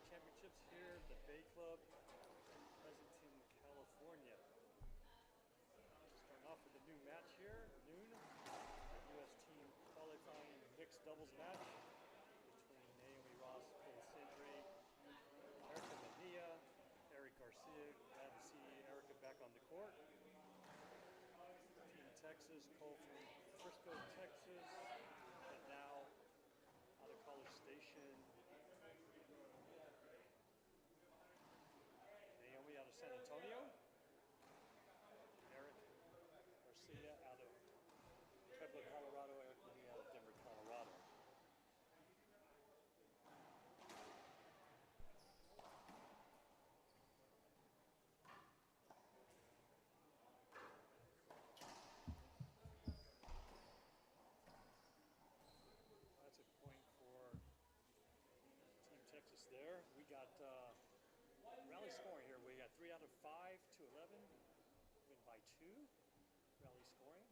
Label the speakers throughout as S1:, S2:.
S1: Championships here at the Bay Club, Pleasanton, California. Starting off with a new match here, noon. U.S. team qualifying mixed doubles match between Naomi Ross and Sendrey, Erica Manilla, Garcia. Glad to see Erica back on the court. Team Texas, Cole from Frisco, Texas, and now out of College Station, Naomi out of San Antonio, Eric Garcia out of Pueblo, Colorado, Eric Manilla out of Denver, Colorado. That's a point for Team Texas there. We got rally scoring here. We got 3 out of 5 to 11. Win by 2. Rally scoring.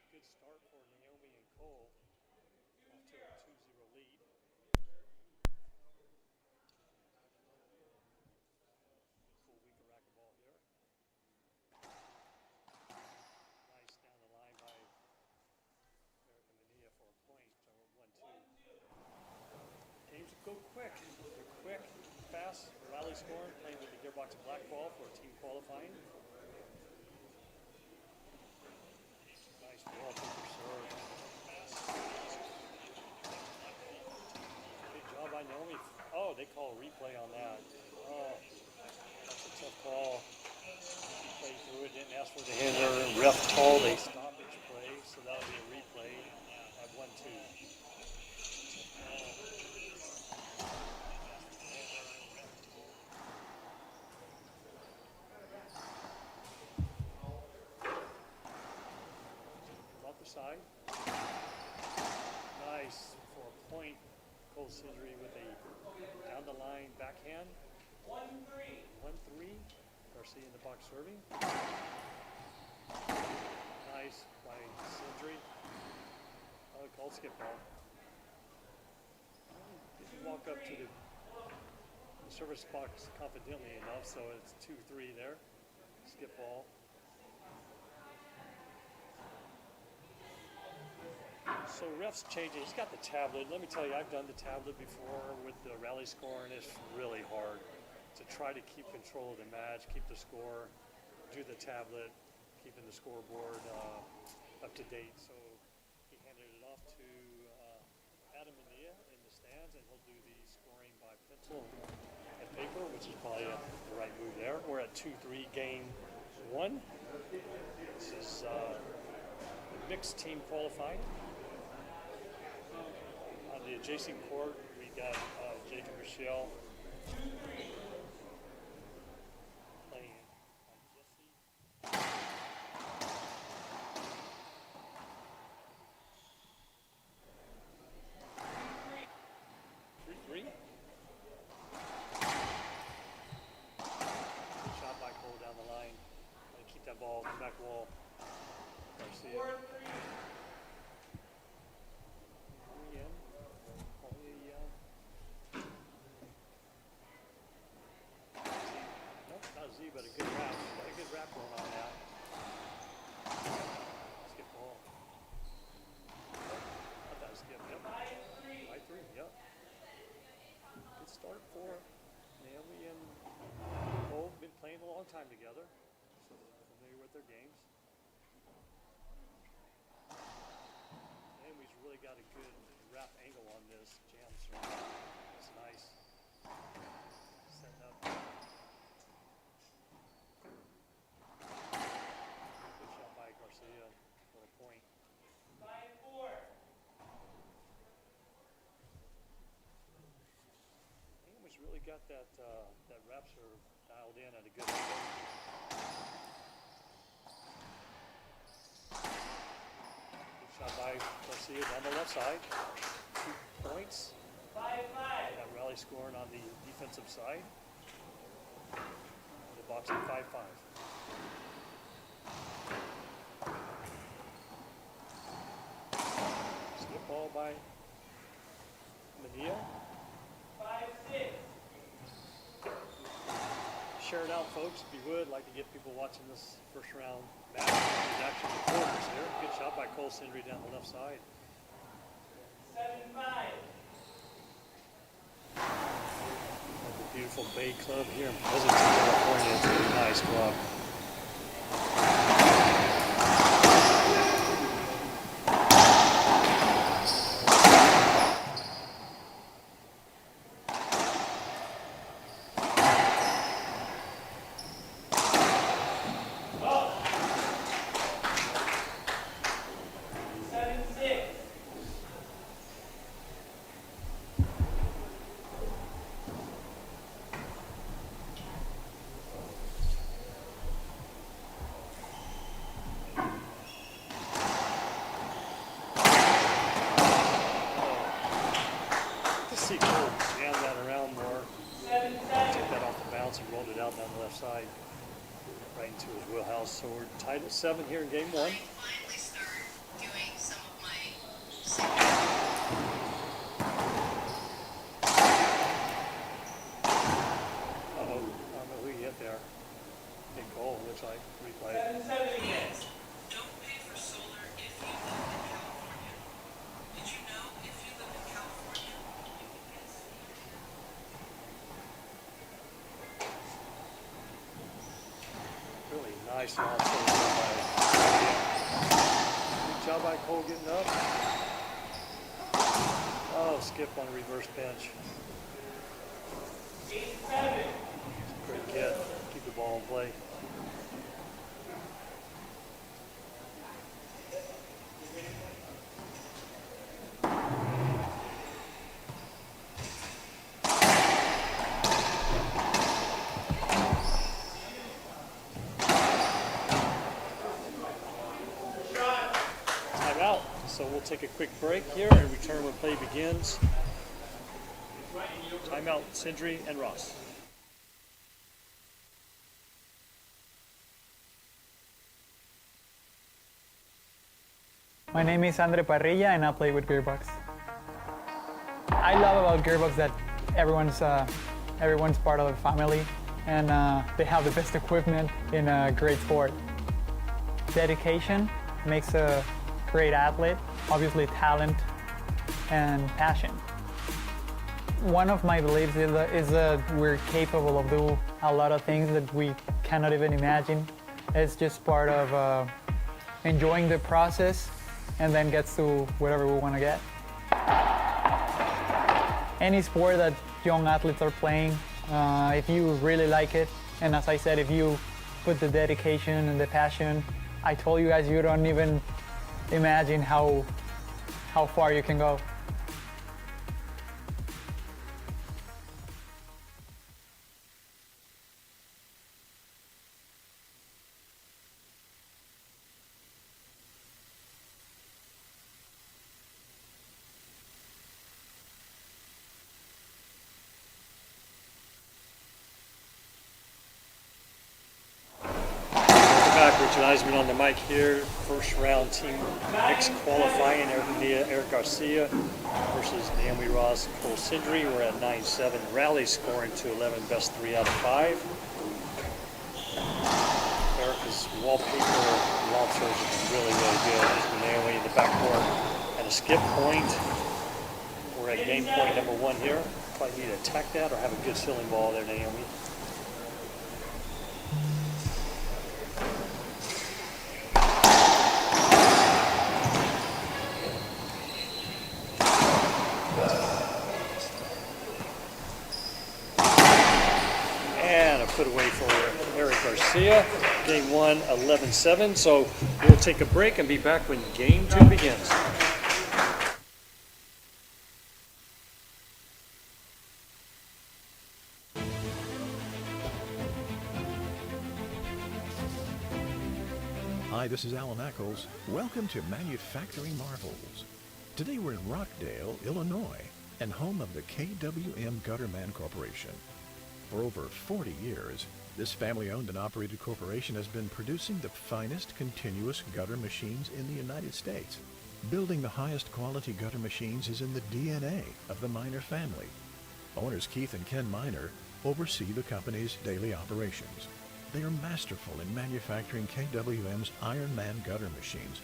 S1: Good start for Naomi and Cole. Off to a 2-0 lead. Full week of racquetball here. Nice down the line by Erica Manilla for a point. So we're 1-2. Games go quick. They're quick, fast, rally scoring. Playing with the gearbox black ball for team qualifying. Nice ball for serve. Good job by Naomi. Oh, they call a replay on that. Oh, that's a tough call. She played through it, didn't ask for the hinder. Ref called a stoppage play, so that'll be a replay at 1-2. Side. Nice for a point. Cole Sendrey with a down the line backhand. 1-3. Garcia in the box serving. Nice by Sendrey. Called skip ball. Didn't walk up to the service box confidently enough, so it's 2-3 there. Skip ball. So refs changing. He's got the tablet. Let me tell you, I've done the tablet before with the rally score, and it's really hard to try to keep control of the match, keep the score, do the tablet, keeping the scoreboard up to date. So he handed it off to Adam Manilla in the stands, and he'll do the scoring by pencil and paper, which is probably the right move there. We're at 2-3, game 1. This is mixed team qualifying. On the adjacent court, we got Jake and Michelle playing on Jesse. 3-3. Good shot by Cole down the line. And keep that ball back wall. Garcia. But a good wrap. Got a good wrap going on that. Skip ball. Not that skip. Yep. 5-3. Yep. Good start for Naomi and Cole. Been playing a long time together, so they're familiar with their games. Naomi's really got a good wrap angle on this jam serve. It's nice. Setting up. Garcia for a point. 5-4. Naomi's really got that wrap serve dialed in at a good level. Good shot by Garcia down the left side. 2 points. 5-5. Got rally scoring on the defensive side. The boxing 5-5. Ball by share it out, folks, if you would. Like to get people watching this first round match. There's actually the quarters here. Good shot by Sendrey down the left side.
S2: 7-5.
S1: The beautiful Bay Club here in Pleasanton, California. It's a really nice club. See Cole jam that around more. Took that off the bounce and rolled it out down the left side, right into his wheelhouse. So we're tied at 7 here in game 1.
S3: I finally start doing some of my
S1: Uh-oh, I don't know who you hit there. Big goal, looks like. Replay.
S2: 7-7 again.
S3: don't pay for solar if you live in California. Did you know if you live in California, you can get
S1: Really nice launch by good job by Cole getting up. Oh, skip on reverse pinch.
S2: 8-7.
S1: Great get. Keep the ball in play. Timeout. So we'll take a quick break here and return when play begins. Timeout, Sendrey and Ross.
S4: My name is Andre Parrilla and I play with Gearbox. I love about Gearbox that everyone's part of the family and they have the best equipment in a great sport. Dedication makes a great athlete, obviously talent and passion. One of my beliefs is that we're capable of doing a lot of things that we cannot even imagine. It's just part of enjoying the process and then gets to whatever we want to get. Any sport that young athletes are playing, if you really like it, and as I said, if you put the dedication and the passion, I told you guys you don't even imagine how far you can go.
S1: Richard Eisman on the mic here. First round team mixed qualifying. Eric Garcia versus Naomi Ross, Cole Sendrey. We're at 9-7. Rally scoring to 11, best 3 out of 5. Erica's wallpaper launchers have been really good. There's Naomi in the backcourt and a skip point. We're at game point number 1 here. Probably need to attack that or have a good ceiling ball there, Naomi. Put away for Eric Garcia. Game 1, 11-7. So we'll take a break and be back when game 2 begins.
S5: Hi, this is Alan Ackles. Welcome to Manufacturing Marvels. Today we're in Rockdale, Illinois, and home of the KWM Gutterman Corporation. For over 40 years, this family-owned and operated corporation has been producing the finest continuous gutter machines in the United States. Building the highest quality gutter machines is in the DNA of the Miner family. Owners Keith and Ken Miner oversee the company's daily operations. They are masterful in manufacturing KWM's Ironman gutter machines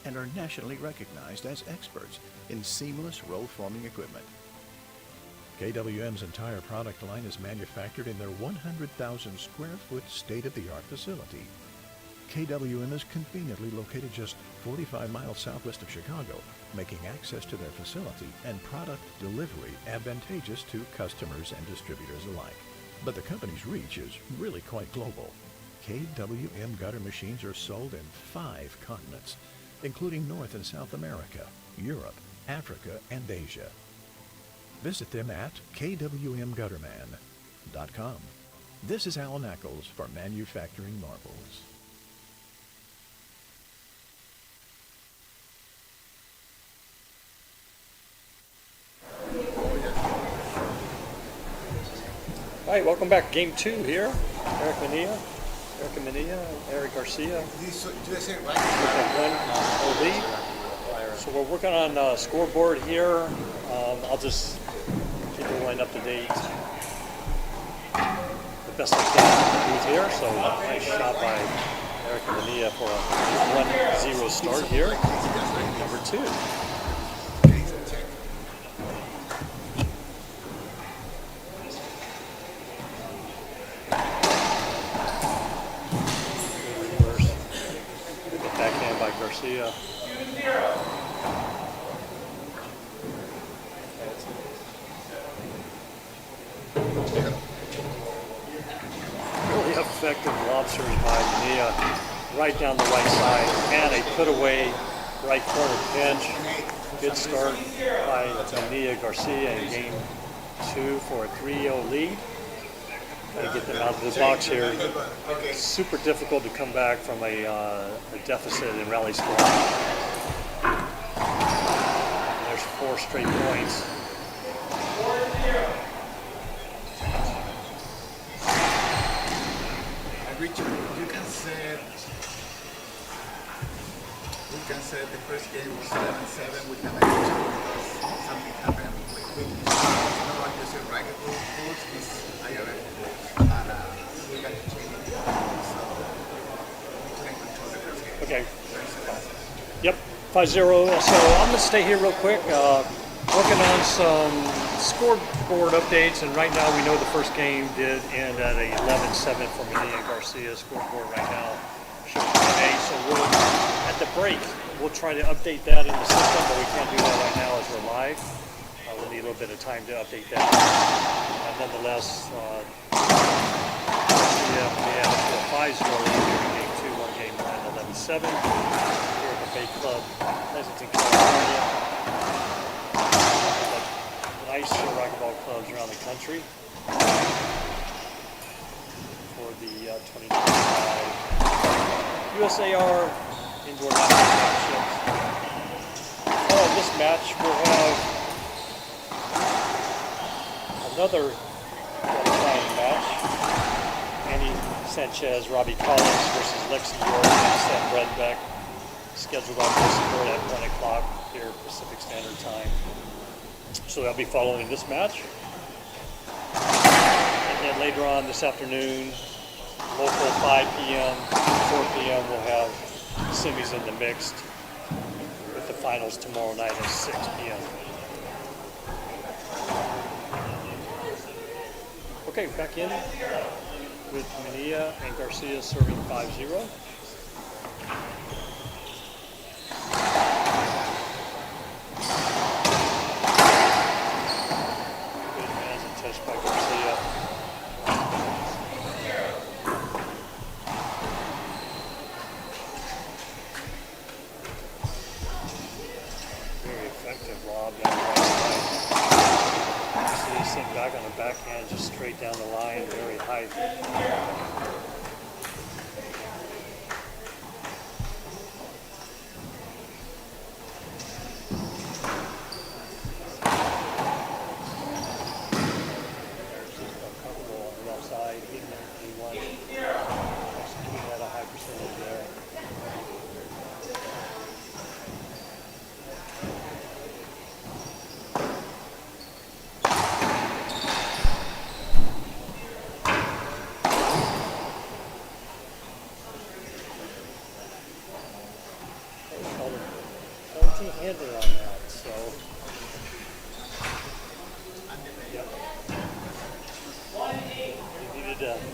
S5: and are nationally recognized as experts in seamless roll-forming equipment. KWM's entire product line is manufactured in their 100,000 square foot state-of-the-art facility. KWM is conveniently located just 45 miles southwest of Chicago, making access to their facility and product delivery advantageous to customers and distributors alike. But the company's reach is really quite global. KWM gutter machines are sold in 5 continents, including North and South America, Europe, Africa, and Asia. Visit them at kwmgutterman.com. This is Alan Ackles for Manufacturing Marvels.
S1: All right, welcome back. Game 2 here. Eric Manilla, Eric Garcia.
S2: This USA
S1: With a 1-0 lead. So we're working on scoreboard here. I'll just keep everyone up to date. The best I can do here. So nice shot by Eric Manilla for a 1-0 start here. Number 2. Backhand by Garcia. Really effective lobsters by Manilla, right down the right side, and a put away right corner pinch. Good start by Manilla Garcia in game 2 for a 3-0 lead. Trying to get them out of the box here. Super difficult to come back from a deficit in rally score. There's 4 straight points.
S2: Richard, you can say the first game was 11-7 with an addition because something happened with no one using racquetball rules, this IRF, and we got to change it. So we couldn't control the first game.
S1: Okay. Yep, 5-0. So I'm going to stay here real quick. Working on some scoreboard updates, and right now we know the first game did end at a 11-7 for Manilla Garcia. Scoreboard right now shows 8. So we'll, at the break, we'll try to update that in the system, but we can't do that right now as we're live. We'll need a little bit of time to update that. Nonetheless, we have a 5-0 lead here in game 2, one game 1, 11-7 here at the Bay Club, Pleasanton, California. Nice racquetball clubs around the country for the 2025 USAR Indoor National Championships. This match will have another qualifying match. Andy Sanchez, Robbie Collins versus Lexi York and Sam Redbeck, scheduled on this board at 1 o'clock here Pacific Standard Time. So I'll be following this match. And then later on this afternoon, local 5 p.m., 4 p.m., we'll have semis in the mixed with the finals tomorrow night at 6 p.m. Okay, back in with Manilla and Garcia serving 5-0. By Garcia. Very effective lob down the right side. Garcia sent back on the backhand, just straight down the line, very high.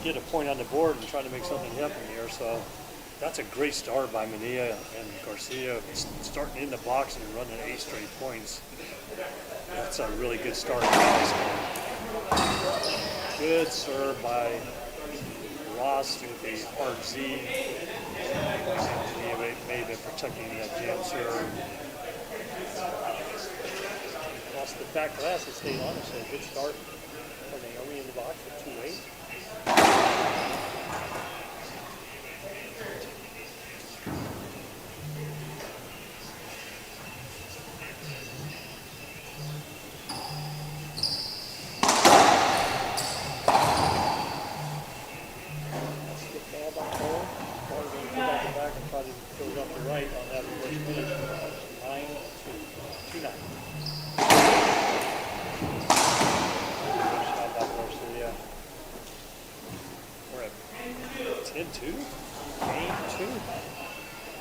S1: get a point on the board and try to make something happen here. So that's a great start by Manilla and Garcia, starting in the box and running 8 straight points. That's a really good start. Good serve by Ross with the hard Z. He may have been protecting that jam serve. Across the back glass, it stayed on it, so a good start for Naomi in the box at 2-8.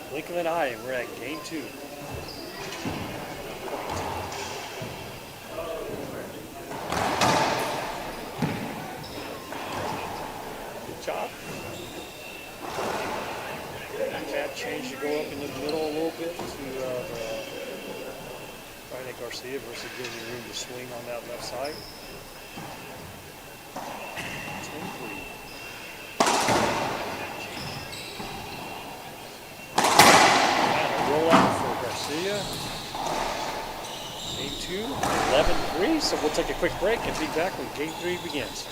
S1: Blink of an eye, we're at game 2. Good job. That change to go up in the middle a little bit to Friday Garcia versus giving you room to swing on that left side. 10-3. Rollout for Garcia. Game 2, 11-3. So we'll take a quick break and be back when game 3 begins.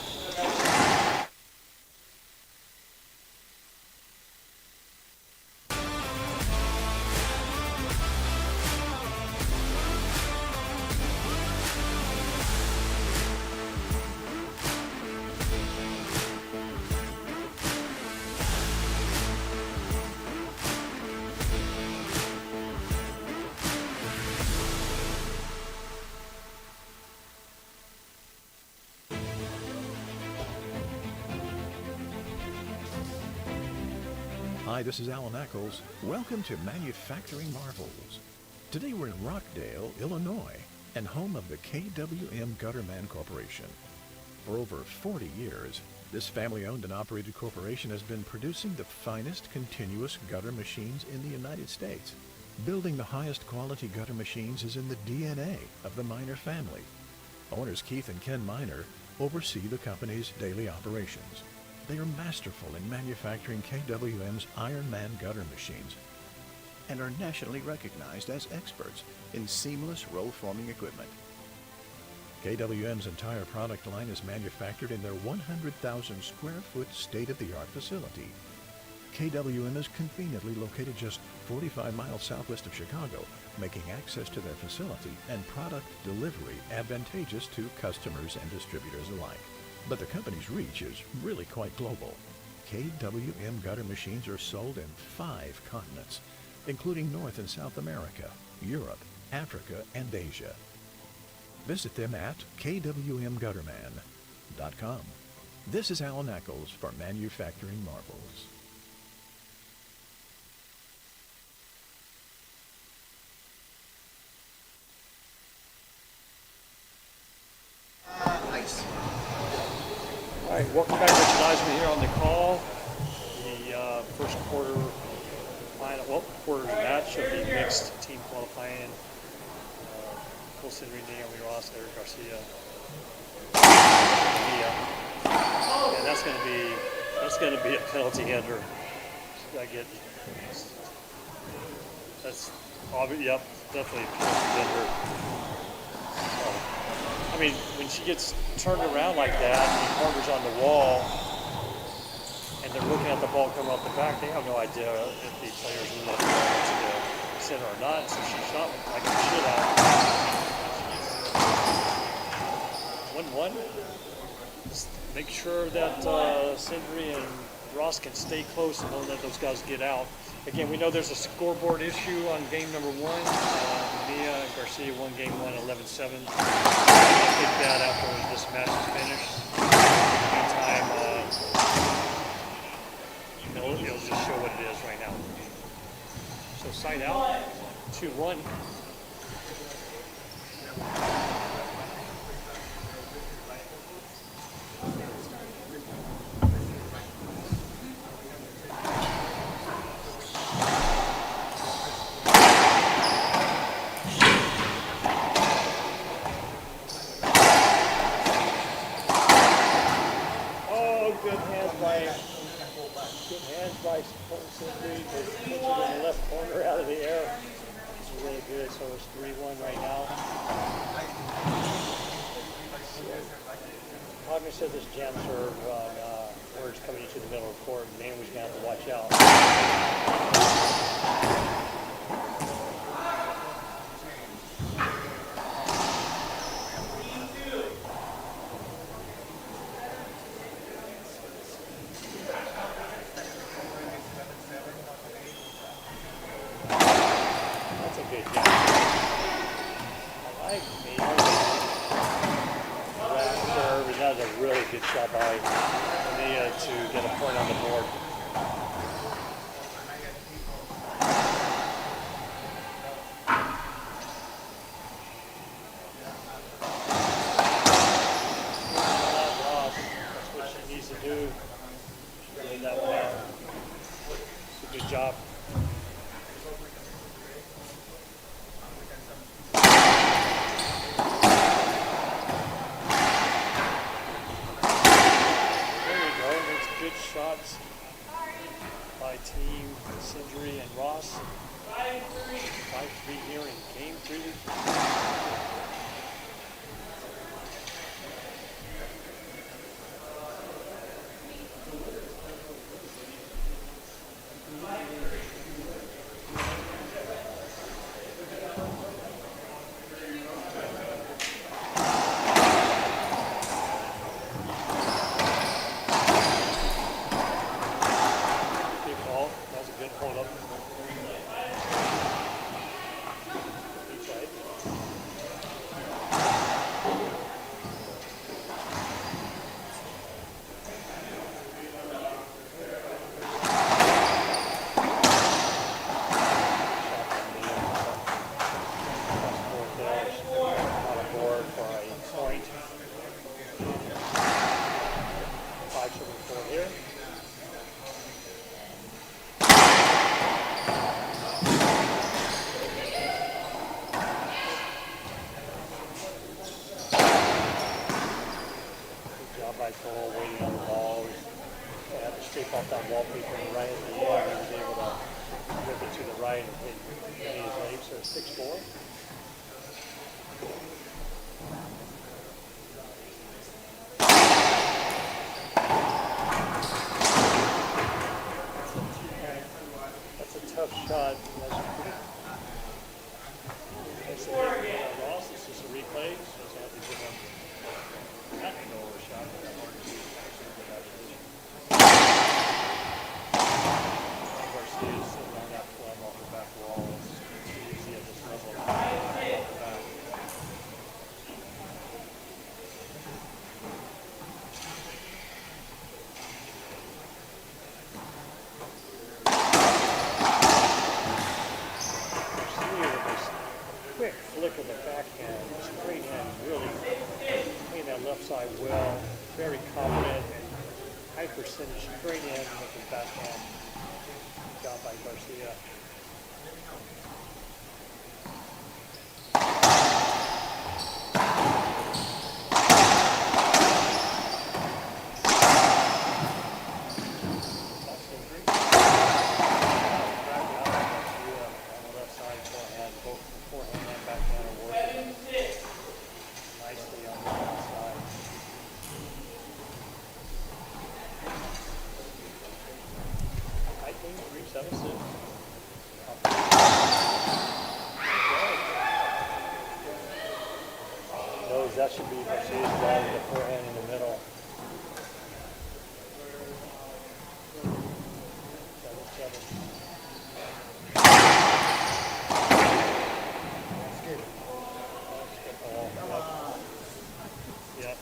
S5: Hi, this is Alan Eccles. Welcome to Manufacturing Marvels. Today we're in Rockdale, Illinois, and home of the KWM Gutterman Corporation. For over 40 years, this family-owned and operated corporation has been producing the finest continuous gutter machines in the United States. Building the highest quality gutter machines is in the DNA of the Miner family. Owners Keith and Ken Miner oversee the company's daily operations. They are masterful in manufacturing KWM's Ironman gutter machines and are nationally recognized as experts in seamless roll-forming equipment. KWM's entire product line is manufactured in their 100,000 square foot state-of-the-art facility. KWM is conveniently located just 45 miles southwest of Chicago, making access to their facility and product delivery advantageous to customers and distributors alike. But the company's reach is really quite global. KWM gutter machines are sold in 5 continents, including North and South America, Europe, Africa, and Asia. Visit them at kwmgutterman.com. This is Alan Eccles for Manufacturing Marvels.
S2: Nice.
S1: All right, welcome back. Richard Eisman here on the call. The first quarter match of the mixed team qualifying. Sendrey, Naomi Ross, Eric Garcia. And that's going to be a penalty hander. That's obvious. Yep, definitely a penalty hander. So, I mean, when she gets turned around like that, and the partner's on the wall, and they're looking at the ball coming off the back, they have no idea if the players are looking to the center or not. So she shot like a shit out. 1-1. Just make sure that Sendrey and Ross can stay close and don't let those guys get out. Again, we know there's a scoreboard issue on game number 1. Mia and Garcia won game 1 11-7. I'll take that after this match is finished. In the meantime, it'll just show what it is right now. So side out, 2-1. good hands by Sendrey. They put it in the left corner out of the air. It's really good. So it's 3-1 right now. Wagner said this jam serve where it's coming into the middle of the court, and Naomi's going to have to watch out. That's a good jam. I like serve, and that was a really good shot by Manilla to get a point on the board. That's what she needs to do. Get that one out. It's a good job. Good shots by team Sendrey and Ross. 5-3 here in game 3. Hold up. Each side. On a board for a point. 5-7-4 here. By Cole waiting on the ball. They had to scrape off that wallpaper and right at the end. He was able to whip it to the right and hit his legs. So 6-4. That's a tough shot. That's a loss. It's just a replay. So it's going to have to give him not to go over shot, but hard to see. Garcia is sitting on that plum off the back wall. It's easy at this level. Garcia with this quick flick of the backhand, straight hand, really playing that left side well, very confident, high percentage straight in with his backhand. Good job by Garcia. That should be Garcia's ball with the forehand in the middle. 7-7. That's good. Yep.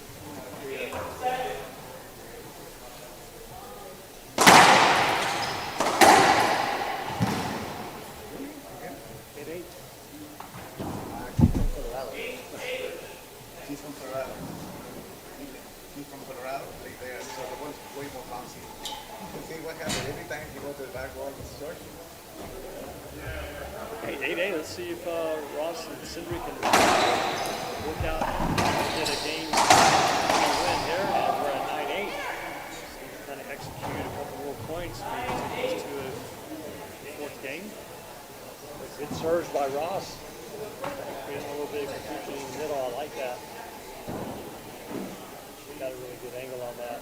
S2: He's from Colorado. He's from Colorado. They are, so the one's way more bouncy. You can see what happens every time you go to the back wall. It's short.
S1: Hey, 8-8. Let's see if Ross and Sendrey can work out, get a game win here, and we're at 9-8. by Ross. Creating a little bit of confusion in the middle. I like that. Got a really good angle on that.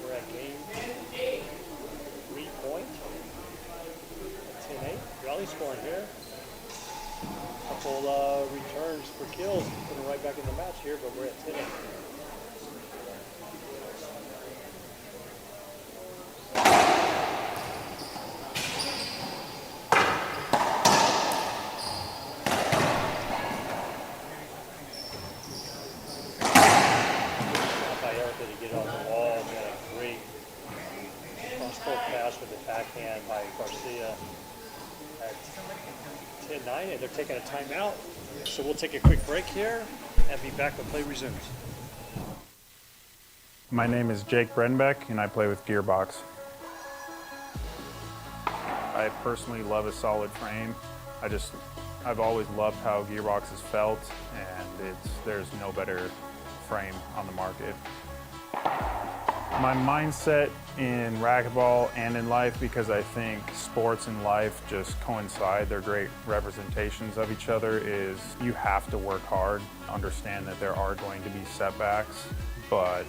S1: We're at game 3 point. 10-8. Rally scoring here. Couple returns for kills, putting right back in the match here, but we're at 10-8. By Erica to get on the wall, and then a great cross-court pass with the backhand by Garcia at 10-9, and they're taking a timeout. So we'll take a quick break here and be back when play resumes.
S6: My name is Jake Brenbeck, and I play with Gearbox. I personally love a solid frame. I've always loved how Gearbox has felt, and there's no better frame on the market. My mindset in racquetball and in life, because I think sports and life just coincide, they're great representations of each other, is you have to work hard, understand that there are going to be setbacks, but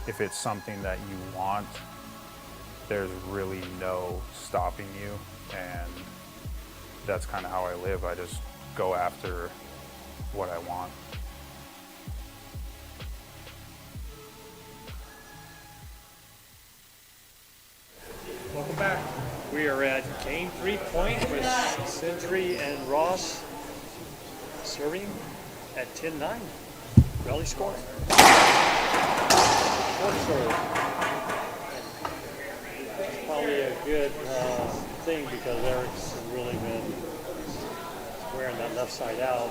S6: if it's something that you want, there's really no stopping you, and that's kind of how I live. I just go after what I want.
S1: Welcome back. We are at game 3 point with Sendrey and Ross serving at 10-9. Rally scoring. Short serve. Probably a good thing because Eric's really been wearing that left side out.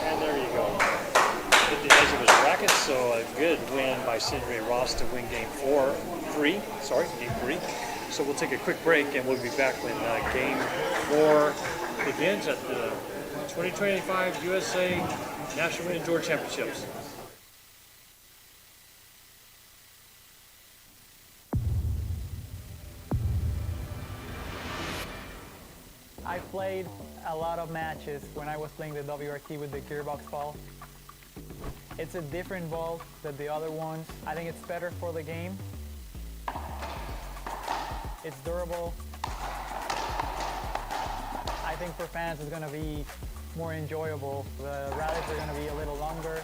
S1: And there you go. Hit the edge of his racket, so a good win by Sendrey and Ross to win game 3. So we'll take a quick break and we'll be back when game 4 begins at the 2025 USA National Indoor Championships.
S4: I played a lot of matches when I was playing the WRT with the Gearbox ball. It's a different ball than the other ones. I think it's better for the game. It's durable. I think for fans it's going to be more enjoyable. The rallies are going to be a little longer,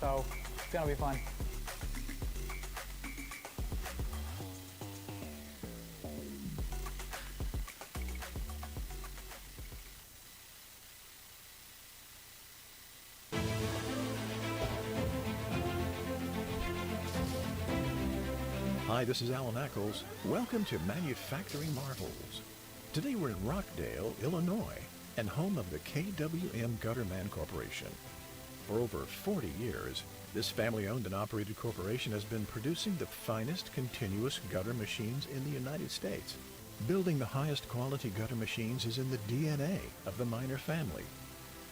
S4: so it's going to be fun.
S5: Hi, this is Alan Eccles. Welcome to Manufacturing Marvels. Today we're in Rockdale, Illinois, and home of the KWM Gutterman Corporation. For over 40 years, this family-owned and operated corporation has been producing the finest continuous gutter machines in the United States. Building the highest quality gutter machines is in the DNA of the Miner family.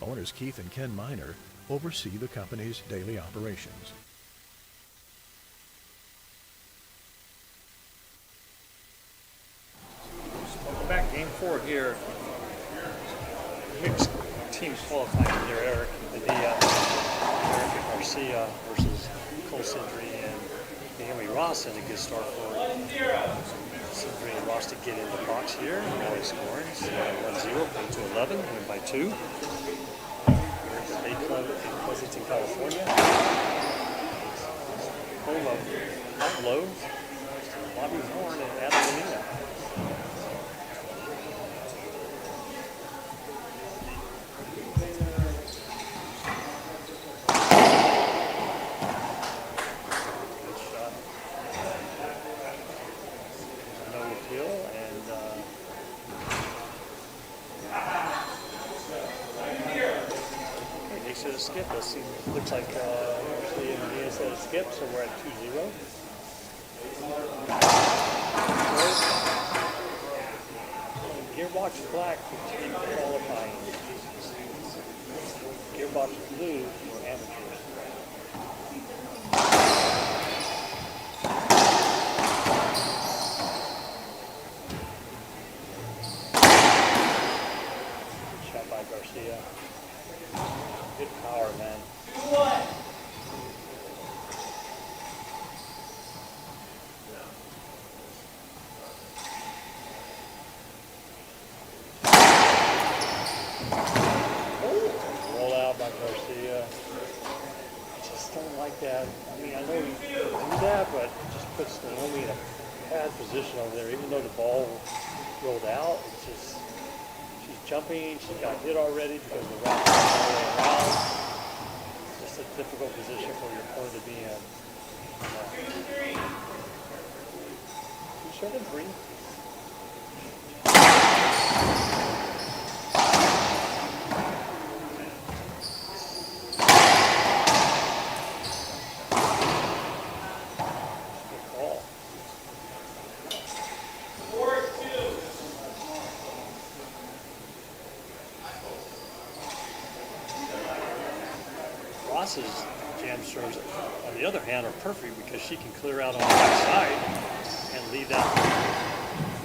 S5: Owners Keith and Ken Miner oversee the company's daily operations.
S1: Welcome back, game 4 here. Mixed teams qualifying here, Eric Manilla, Eric Garcia versus Cole Sendrey and Naomi Ross, and a good start for Sendrey and Ross to get in the box here. Rally scoring 1-0, play to 11, win by 2. We're at the Bay Club in Pleasanton, California. Home of Outlow, Bobby Horn, and Adam Manilla. makes it a skip. Looks like actually Manilla said a skip, so we're at 2-0. Gearbox black for team qualifying. Gearbox blue for amateurs. Good shot by Garcia. Good power, man. Roll out by Garcia. I just don't like that. I mean, I know you do that, but it just puts Naomi in a bad position over there. Even though the ball rolled out, it's just, she's jumping. She got hit already because the rack is all the way around. Just a difficult position for your opponent to be in. You should have three. Ross's jam serves, on the other hand, are perfect because she can clear out on the right side and leave that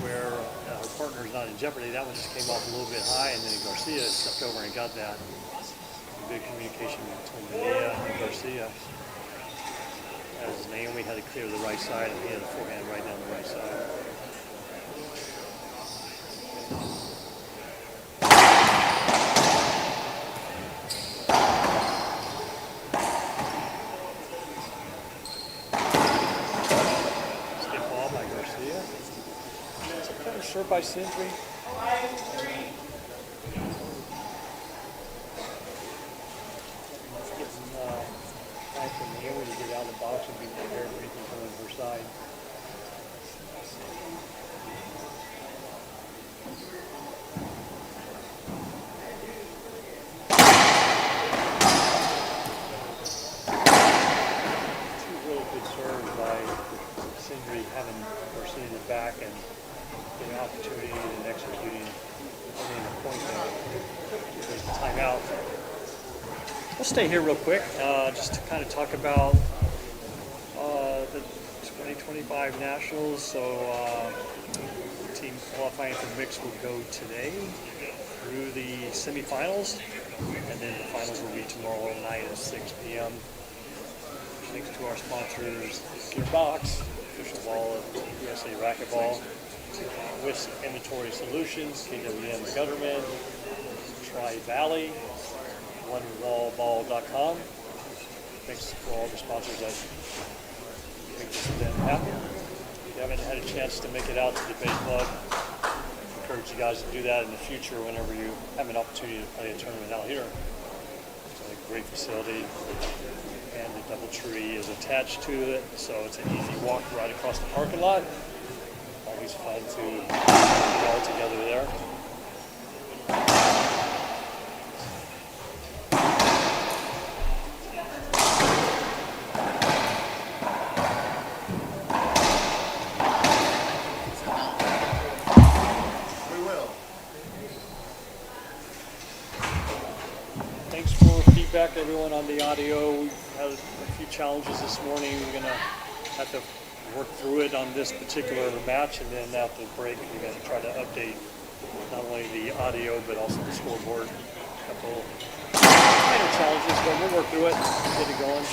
S1: where her partner's not in jeopardy. That one just came off a little bit high, and then Garcia stepped over and got that. Big communication between Manilla and Garcia. As Naomi had to clear the right side, and he had a forehand right down the right side. Served by Sendrey. Getting time for Manilla to get out of the box and be prepared for anything coming to her side. Two really good serves by Sendrey, having Garcia in the back and getting opportunity and executing only in the point there. There's the timeout. We'll stay here real quick, just to kind of talk about the 2025 Nationals. So the team qualifying for mixed will go today through the semifinals, and then the finals will be tomorrow night at 6 p.m. Thanks to our sponsors, Gearbox, official ball of USA Racquetball, with Inventory Solutions, KWM Gutterman, Tri-Valley, OneWallBall.com. Thanks for all the sponsors that make this event happen. If you haven't had a chance to make it out to the Bay Club, I encourage you guys to do that in the future whenever you have an opportunity to play a tournament out here. It's a great facility, and the DoubleTree is attached to it, so it's an easy walk right across the parking lot. Always fun to be all together there.
S2: We will.
S1: Thanks for feedback, everyone, on the audio. We've had a few challenges this morning. We're going to have to work through it on this particular match, and then after the break, we're going to try to update not only the audio but also the scoreboard. A couple minor challenges, but we'll work through it, get it going.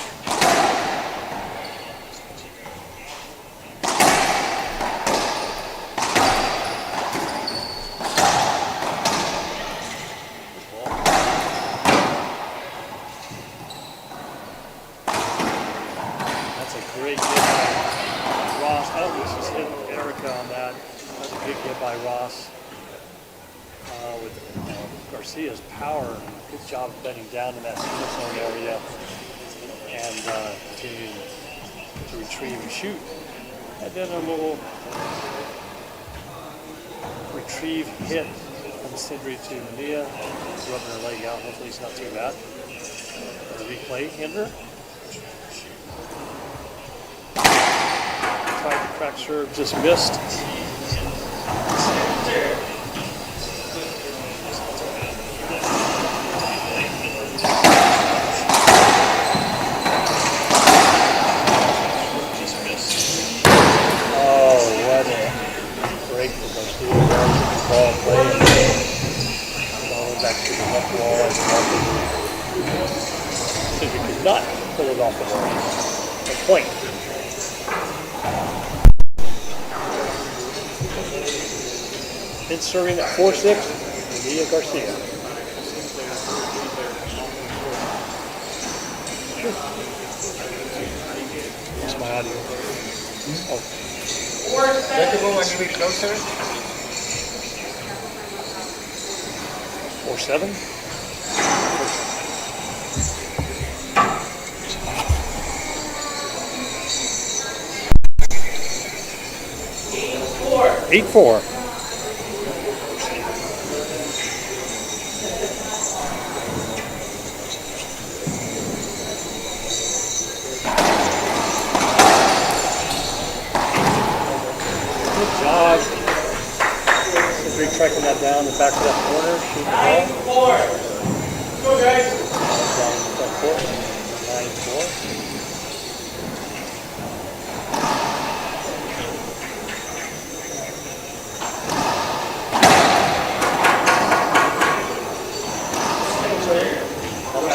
S1: That's a great hit by Ross. Oh, she's hitting Erica on that. That's a big hit by Ross. With Garcia's power, good job bending down in that single zone area and continuing to retrieve and shoot. And then a little retrieve hit from Sendrey to Manilla, rubbing her leg out. Hopefully it's not too bad. replay hinder. Tried to crack serve, just missed. Oh, what a break for Garcia. Ball playing. Ball back to the left wall. So you could not pull it off the wall. A point. In serving at 4-6, Manilla Garcia. That's my audio. Oh.
S2: Racquetball a little bit closer.
S1: 4-7. 8-4. Good job. Sendrey tracking that down the back of that corner, shooting the ball.
S7: 9-4. Go guys.
S1: Down the front court. 9-4.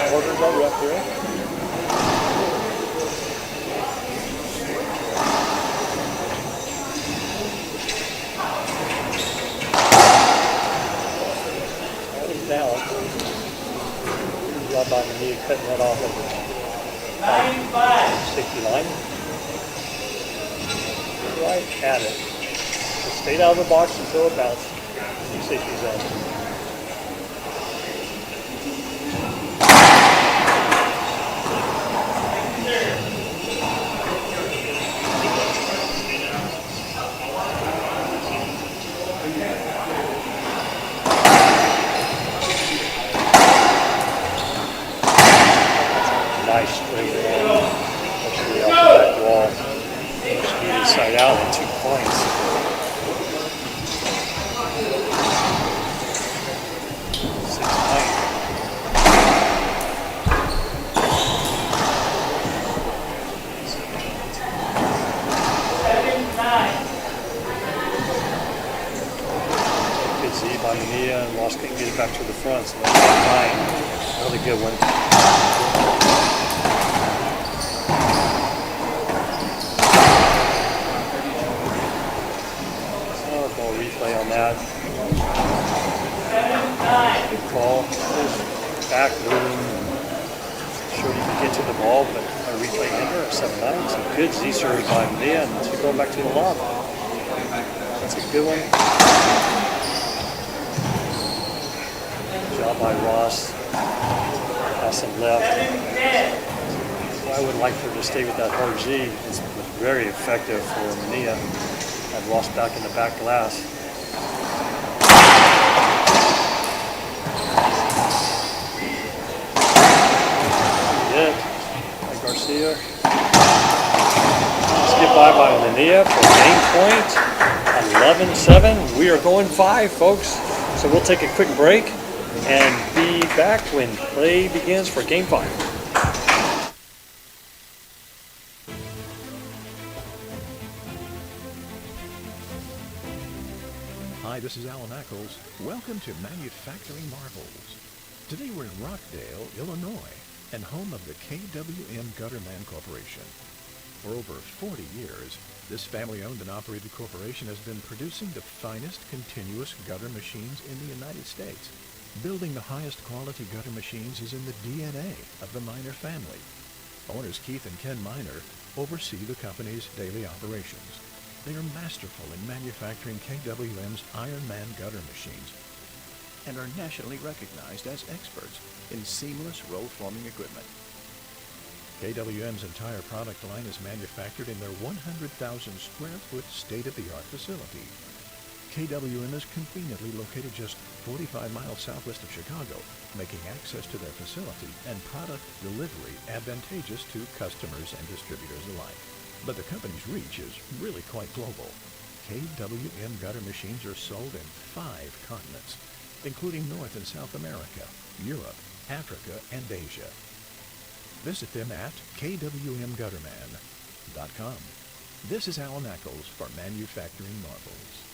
S1: Quarters are up here. Down. Good job by Manilla cutting that off at the
S7: 9-5.
S1: 60 line. Right at it. Just stayed out of the box until it bounced. 60 zone. Nice straight ball. Actually off the back wall. Speed inside out and 2 points. Good Z by Manilla, and Ross couldn't get it back to the front, so that's 9. Really good one. Ball replay on that. Good call. Back moving. Sure you can get to the ball, but a replay hinder at 7-9. So good Z serve by Manilla, and it's going back to the lob. That's a good one. Good job by Ross. Passing left. I would like for her to stay with that hard Z. It's very effective for Manilla. Had Ross back in the back glass. Good. By Garcia. Skip by Manilla for game point. 11-7. We are going 5, folks. So we'll take a quick break and be back when play begins for game 5.
S5: Hi, this is Alan Ackles. Welcome to Manufacturing Marvels. Today we're in Rockdale, Illinois, and home of the KWM Gutterman Corporation. For over 40 years, this family-owned and operated corporation has been producing the finest continuous gutter machines in the United States. Building the highest quality gutter machines is in the DNA of the Miner family. Owners Keith and Ken Miner oversee the company's daily operations. They are masterful in manufacturing KWM's Iron Man gutter machines and are nationally recognized as experts in seamless roll-forming equipment. KWM's entire product line is manufactured in their 100,000 square foot state-of-the-art facility. KWM is conveniently located just 45 miles southwest of Chicago, making access to their facility and product delivery advantageous to customers and distributors alike. But the company's reach is really quite global. KWM gutter machines are sold in 5 continents, including North and South America, Europe, Africa, and Asia. Visit them at kwmgutterman.com. This is Alan Ackles for Manufacturing Marvels.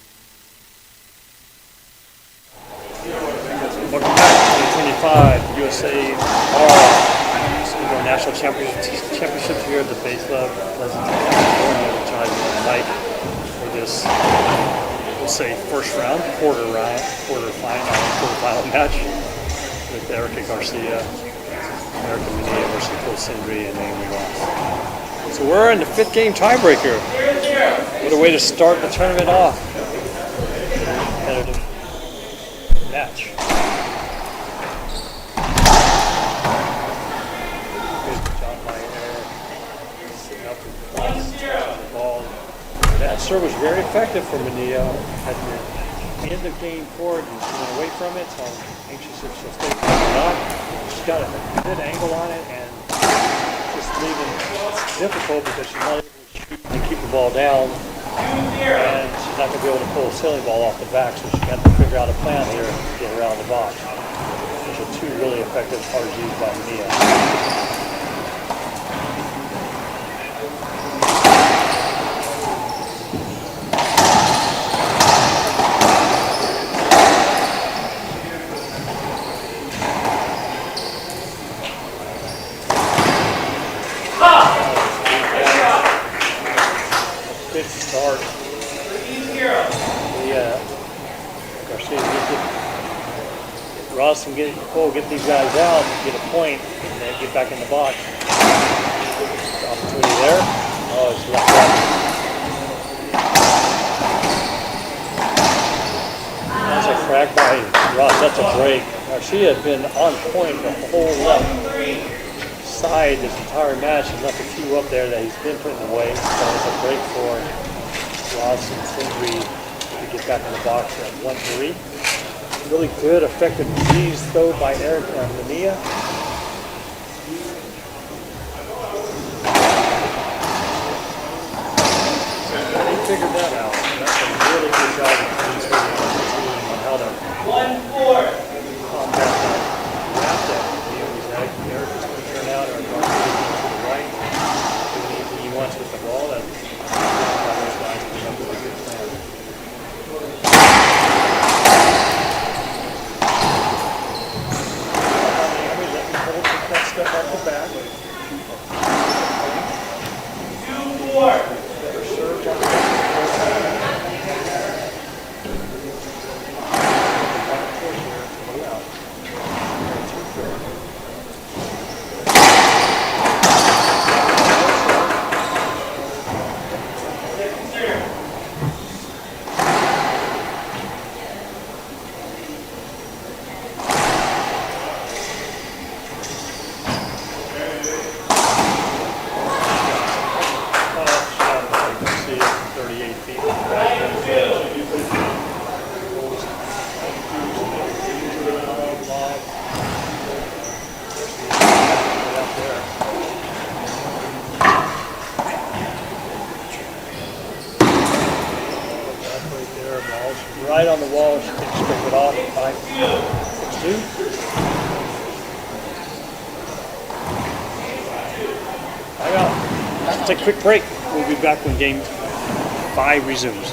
S1: Welcome back to 2025 USA National Championships here at the Base Club, Pleasanton, California, which I would like for this, we'll say first round, quarterfinal match with Garcia, Manilla versus Sendrey, and Naomi Ross. So we're in the 5th game tiebreaker. What a way to start the tournament off. Competitive match. Good job by Eric. Sitting up with the ball. That serve was very effective for Manilla at the end of game 4. She went away from it, so I'm anxious if she'll stay or not. She's got a good angle on it, and just leaving it's difficult because she's not able to shoot and keep the ball down, and she's not going to be able to pull a sailing ball off the back, so she got to figure out a plan here to get around the box. Those are 2 really effective RGs by Manilla. Good start. Garcia get Ross and get these guys out, get a point, and then get back in the box. Opportunity there. Oh, it's left up. That's a crack by Ross. That's a break. Garcia had been on point the whole left side this entire match and left a few up there that he's been putting away. So it's a break for Ross and Sendrey to get back in the box at 1-3. Really good, effective G's throw by Eric and Manilla. They figured that out. That's a really good job of G's on how to combat that. Wrap that. Eric is going to turn out, or Garcia to the right. Doing anything he wants with the ball. And those guys come up with a good plan. Let me hold that step off the back. 2-4. Better serve on the right on the wall, she can scrape it off. 5-6-2. Time out. Let's take a quick break. We'll be back when game 5 resumes.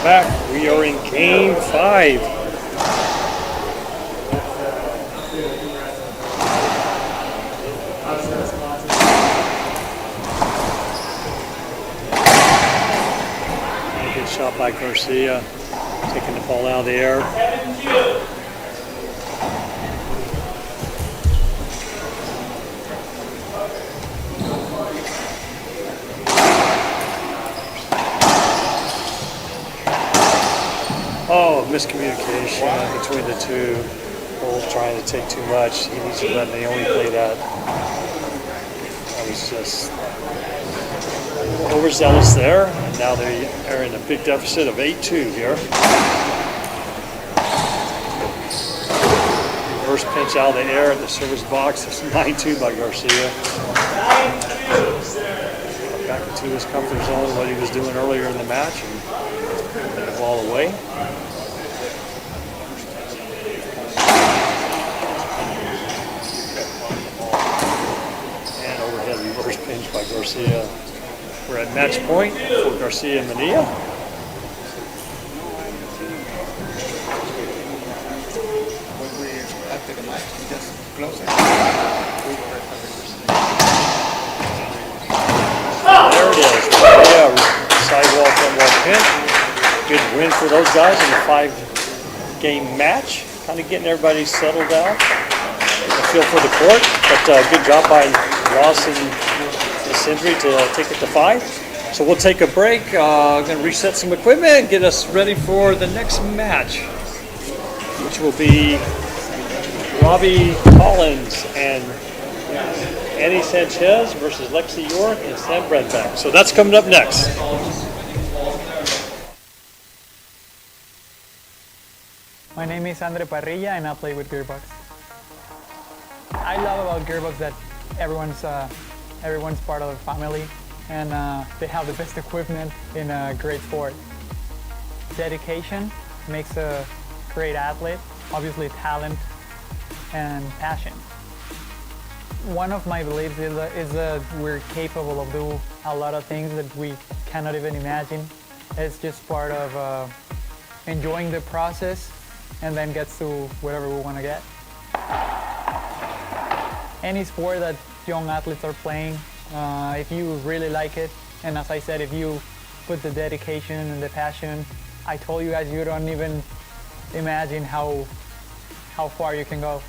S1: Welcome back. We are in Game 5. Good shot by Garcia, taking the ball out of the air.
S7: 7-2.
S1: Oh, miscommunication between the two. Both trying to take too much. He needs to let Naomi play that. That was just overzealous there. And now they are in a big deficit of 8-2 here. Reverse pinch out of the air at the service box. It's 9-2 by Garcia.
S7: 9-2.
S1: Back into his comfort zone, what he was doing earlier in the match, and put the ball away. And overhead reverse pinch by Garcia. We're at match point for Garcia and Manilla.
S2: When we after the match, we just close it.
S1: There it is. Yeah, sidewall front wall pin. Good win for those guys in a 5-game match. Kind of getting everybody settled out. A feel for the court, but good job by Ross and Sendrey to take it to 5. So we'll take a break. I'm going to reset some equipment and get us ready for the next match, which will be Robbie Collins and Annie Sanchez versus Lexi York and Sam Bredbeck. So that's coming up next.
S4: My name is Sendrey and I play with Gearbox. I love about Gearbox that everyone's part of the family, and they have the best equipment in a great sport. Dedication makes a great athlete, obviously talent and passion. One of my beliefs is that we're capable of doing a lot of things that we cannot even imagine. It's just part of enjoying the process and then gets to whatever we want to get. Any sport that young athletes are playing, if you really like it, and as I said, if you put the dedication and the passion, I told you guys, you don't even imagine how far you can go.